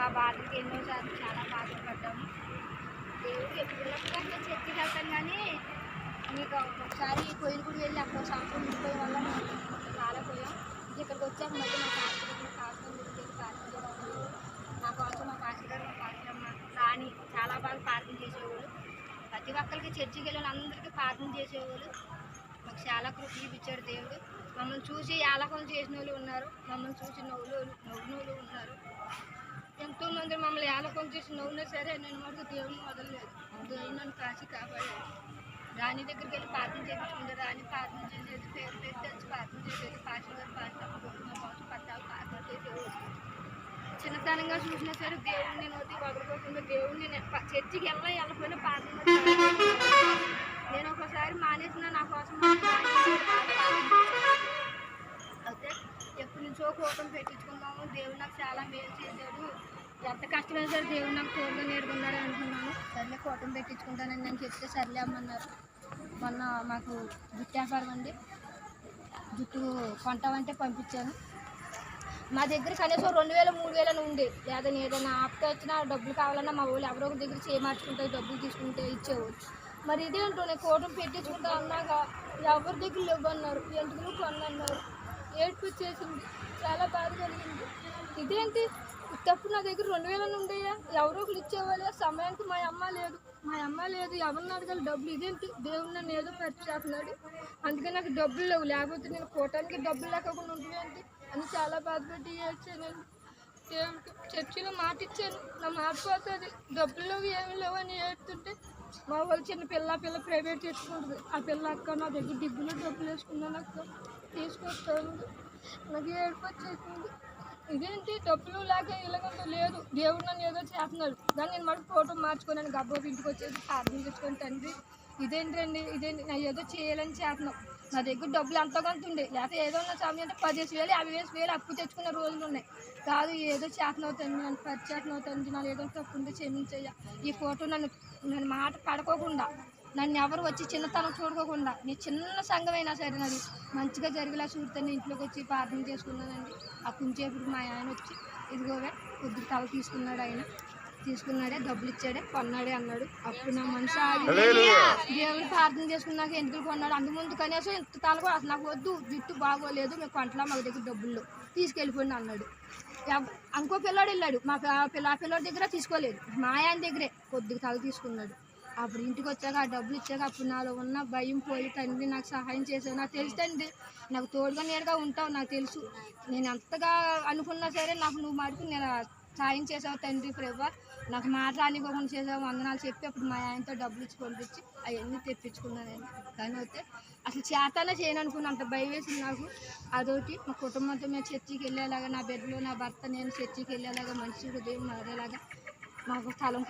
మా బాధకి ఎన్నోసార్లు చాలా బాధపడ్డాము. దేవుడు ఎప్పుడప్పుడు అట్లా చర్చికి వెళ్తాం కానీ మీకు ఒకసారి కోయిల గుడి వెళ్ళి అక్కడ సంవత్సరం ఉండిపోయే వల్ల మేము చాలా పోయాం. ఇక్కడికి వచ్చాక మళ్ళీ మా పాస్టర్ గుడికి వెళ్ళి ప్రార్థన చేయడం, నా కోసం మా పాస్టర్ రాణి చాలా బాగా ప్రార్థన చేసేవాళ్ళు. ప్రతి ఒక్కరికి చర్చికి వెళ్ళిన అందరికీ ప్రార్థన చేసేవాళ్ళు. మాకు చాలా కృప చూపించాడు దేవుడు. మమ్మల్ని చూసి యాలకలు చేసిన వాళ్ళు ఉన్నారు, మమ్మల్ని చూసి నవ్వునోళ్ళు ఉన్నారు. ఎంతోమంది మమ్మల్ని యాలకలు చేసి నవ్వునా సరే నేను మటుకు దేవుడిని వదలలేదు. దేవుడు నన్ను కాచి కాపాడాడు. రాణి దగ్గరికి వెళ్ళి ప్రార్థన చేయించుకుంటే రాణి ప్రార్థన చేసేది, పేరు తెచ్చి ప్రార్థన చేసేది. పాస్టర్ గారు పాస్టర్ మా కోసం పట్టాలు ప్రార్థన చేసేవాడు. చిన్నతనంగా చూసినా సరే దేవుడిని నోటి వదలుకోకుండా దేవుడిని చర్చికి వెళ్ళకపోయినా ప్రార్థన. నేను ఒకసారి మానేసిన నా కోసం అయితే ఎప్పటి నుంచో కోపం పెట్టించుకున్నాము. దేవుడు నాకు చాలా మేలు చేశాడు. ఎంత కష్టమైనా సరే దేవుడు నాకు తోడుగా నేర్చుకున్నాడు అనుకున్నాను. సర్లే కోటం పెట్టించుకుంటానని నేను చెప్తే సర్లే అమ్మన్నారు. మొన్న మాకు జుట్టు వ్యాపారం అండి, జుట్టు కొంటామంటే పంపించాను. మా దగ్గర కనీసం 2000 3000 ఉంది. ఏదైనా ఆప్తో వచ్చినా డబ్బులు కావాలన్నా మా వాళ్ళు ఎవరో ఒక దగ్గర చేయించుకుంటే డబ్బులు తీసుకుంటే ఇచ్చేవాళ్ళు. మరి ఇదేంటో నేను కోటం పెట్టించుకుంటా అన్నాక ఎవరి దగ్గర ఇవ్వన్నారు, ఎందుకు కొన్నన్నారు. ఏడుపు వచ్చేసింది, చాలా బాధ కలిగింది. ఇదేంటి తప్పు, నా దగ్గర 2000 ఉండేయా, ఎవరో ఒకరు ఇచ్చేవాళ్ళే. సమయానికి మా అమ్మ లేదు, ఎవరిని అడగాలి డబ్బులు. ఇదేంటి దేవుడు నన్ను ఏదో పరిచేస్తున్నాడు, అందుకే నాకు డబ్బులు లేవు, లేకపోతే నేను కోటానికి డబ్బులు లేకుండా ఉంటుందేంటి అని చాలా బాధపెట్టి ఏడ్చానండి. దేవుడికి చర్చిలో మాట ఇచ్చాను, నా మాట పోతుంది, డబ్బులు లేవు ఏమి లేవు అని ఏడుతుంటే మా వాళ్ళు చిన్న పిల్ల ప్రైవేట్ తెచ్చుకుంటుంది. ఆ పిల్ల అక్క నా దగ్గర డిబ్బులో డబ్బులు వేసుకున్నాను అక్క తీసుకొస్తాను. నాకు ఏడుపు వచ్చేసింది. ఇదేంటి డబ్బులు లేక ఇలాగంటూ లేదు, దేవుడు నన్ను ఏదో చేస్తున్నాడు. దాన్ని నేను మటుకు ఫోటో మార్చుకున్నాను. గబ్బోకి ఇంటికి వచ్చేసి ప్రార్థన తెచ్చుకొని తండ్రి ఇదేంటి నా ఏదో చేయాలని చేస్తున్నావు. నా దగ్గర డబ్బులు ఎంతో కొంత ఉండే, లేకపోతే ఏదో ఉన్న సమయం అంటే 10,000 50,000 అప్పు తెచ్చుకున్న రోజులు ఉన్నాయి. కాదు ఏదో చేతనవు తండ్రి, నన్ను పరిచేతనవు తండ్రి, నాకు ఏదో తప్పు ఉంటే క్షమించయ్యా. ఈ ఫోటో నన్ను మాట పడుకోకుండా, నన్ను ఎవరు వచ్చి చిన్నతనం చూడుకోకుండా, నీ చిన్న సంఘమైనా సరే నాది మంచిగా జరిగేలా చూడుతాను. ఇంట్లోకి వచ్చి ప్రార్థన చేసుకున్నానండి. ఆ కుంచేపుడు మా ఆయన వచ్చి ఇదిగోవే కొద్దిగా తల తీసుకున్నాడే డబ్బులు ఇచ్చాడే కొన్నాడే అన్నాడు. అప్పుడు నా మనసు దేవుడు ప్రార్థన చేసుకున్నాక ఎందుకు కొన్నాడు. అందుముందు కనీసం ఇంత తల కూడా అసలు నాకు వద్దు, జుట్టు బాగోలేదు, మేము కొంటలా మాకు దగ్గర డబ్బుల్లో తీసుకెళ్ళిపోండి అన్నాడు. ఇంకో పిల్లాడు వెళ్ళాడు, మా పిల్లోడి దగ్గర తీసుకోలేదు, మా ఆయన దగ్గరే కొద్దిగా తల తీసుకున్నాడు. అప్పుడు ఇంటికి వచ్చాక ఆ డబ్బులు ఇచ్చాక అప్పుడు నాలో ఉన్న భయం పోయి తండ్రి నాకు సహాయం చేసావు. నాకు తెలుసు తండ్రి, నాకు తోడుగా నేరుగా ఉంటావు, నాకు తెలుసు. నేను ఎంతగా అనుకున్నా సరే నాకు నువ్వు మటుకు నేను సాయం చేసావు తండ్రి ప్రభా, నాకు మాట రానివ్వకుండా చేసావు, వందనాలు చెప్పి అప్పుడు మా ఆయనతో డబ్బులు ఇచ్చి పంపించి అవన్నీ తెప్పించుకున్నానండి. కానీ అయితే అసలు చేతనే చేయను అనుకున్నా, అంత భయం వేసింది నాకు. అదొకటి మా కుటుంబంతో మేము చర్చికి వెళ్ళేలాగా, నా బిడ్డలు నా భర్త నేను చర్చికి వెళ్ళేలాగా మంచి హృదయం మారేలాగా మాకు స్థలం